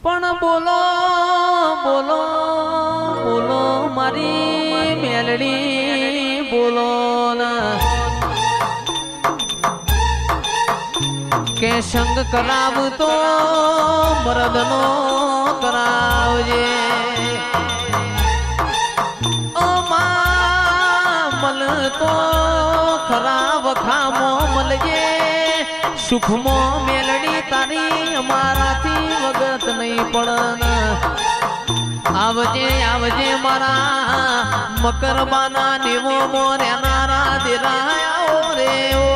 પણ બોલો બોલો બોલો મારી મેલડી બોલો ના કે સંગ કરાવતો મરદનો કરાવજે ઓ માં મળતો ખરાબ ખામો મળજે સુખમો મેલડી તારી અમારાથી વગત નહીં પણ આવજે આવજે મારા મકરબાના દેવો મોર્યાના દેરાયા રે ઓ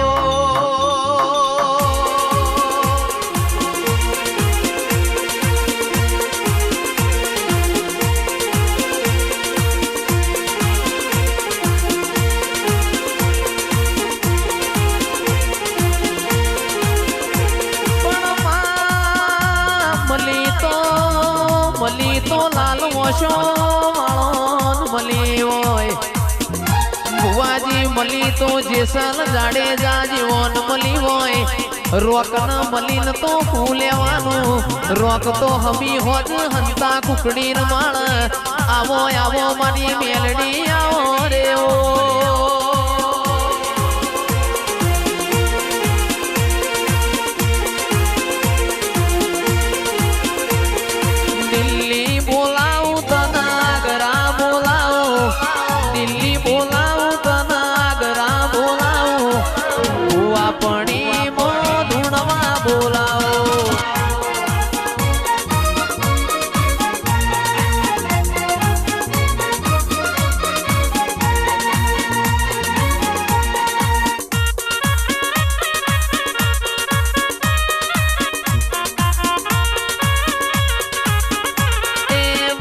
મલી તો લાલ મોશો વાળો મલી હોય ભુવાજી મલી તો જેસલ જાડેજા જીવન મલી હોય રોક ન મલી ન તો ફૂલેવાનું રોક તો હમી હોજ હંતા કુકડી રમાણ આવો આવો મારી મેલડી આવો રે ઓ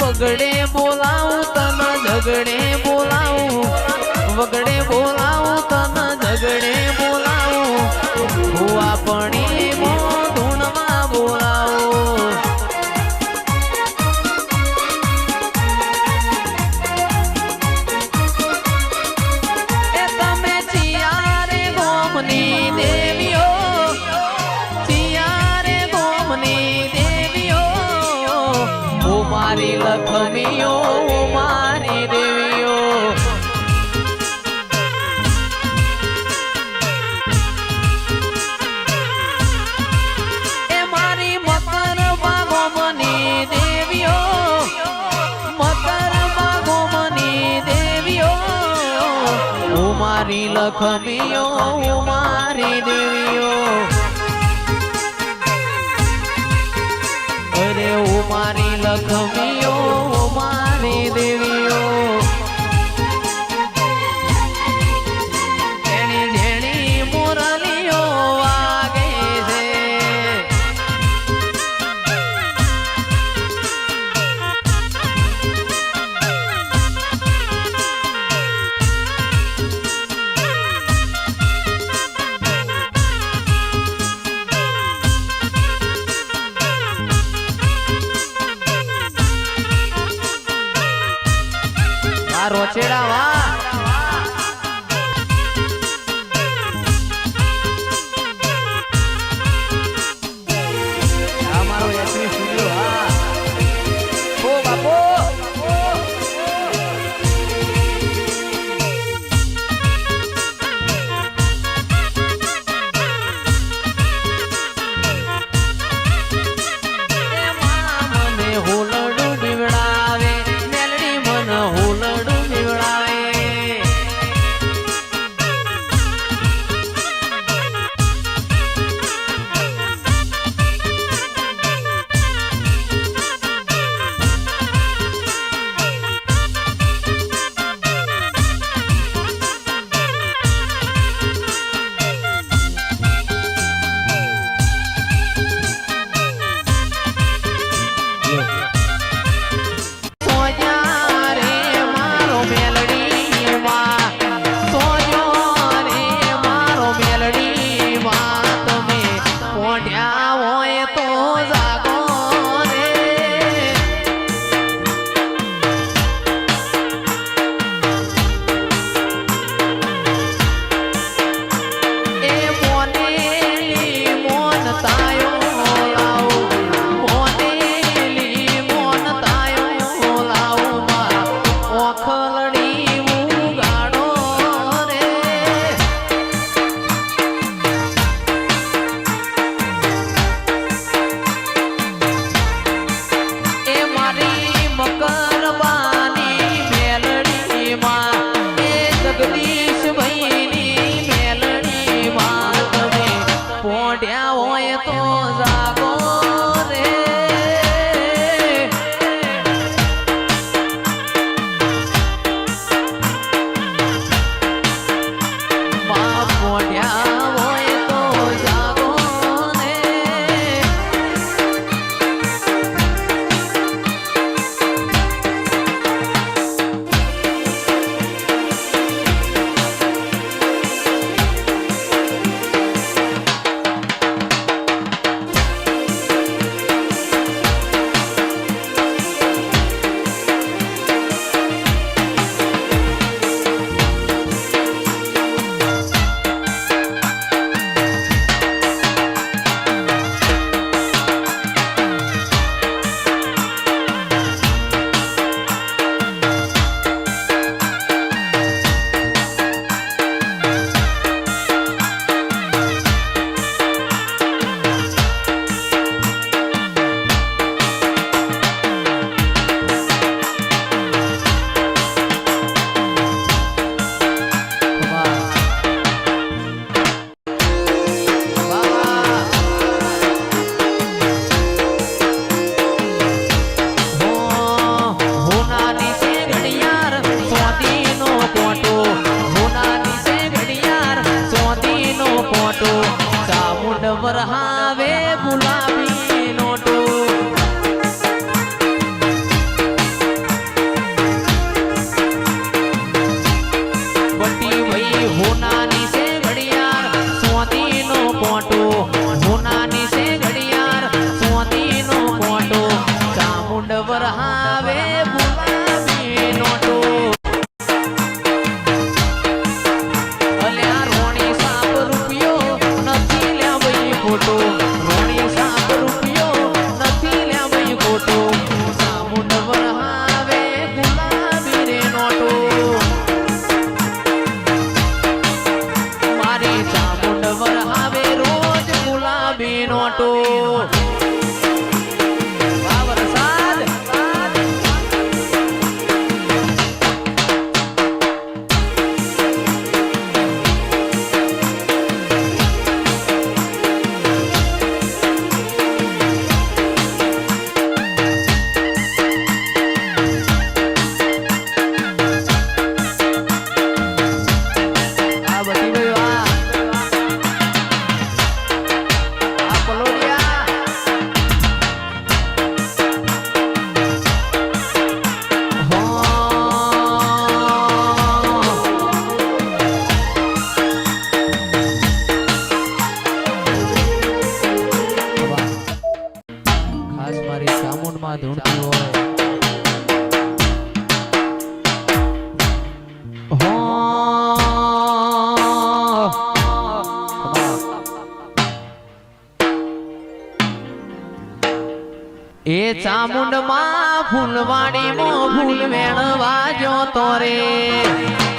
વગડે બોલાવું તને ઝગડે બોલાવું વગડે બોલાવું તને ઝગડે બોલાવું ભુવા પણી મો ધૂણમાં બોલાવું એ તમે ચિયારે ગોમની દેવીઓ ચિયારે ગોમની દેવીઓ મારી લખમીઓ મારી દેવીઓ એ મારી મકર બાગોમની દેવીઓ મકર બાગોમની દેવીઓ મારી લખમીઓ મારી દેવીઓ અરે ઓ મારી લખમીઓ મારી દેવીઓ જેણી જેણી મુરલીઓ વાગે છે રોચેડા વાહ અમારો યશવી સ્ટુડિયો હા ઓ બાપો મને હોલડું બીવડાવે મેલડી મને હોલડું બીવડાવે વરહાવે ગુલાબી નોટો અલ્યા રોણી સાપ રૂપિયો નથી લેવઈ ખોટો રોણી સાપ રૂપિયો નથી લેવઈ ખોટો ચામુંડ વરહાવે ગુલાબી રે નોટો મારી ચામુંડ વરહાવે રોજ ગુલાબી નોટો ધૂણતી હોય એ ચામુંડ માં ફૂલવાડી માં ફૂલ વેણવા જો તો રે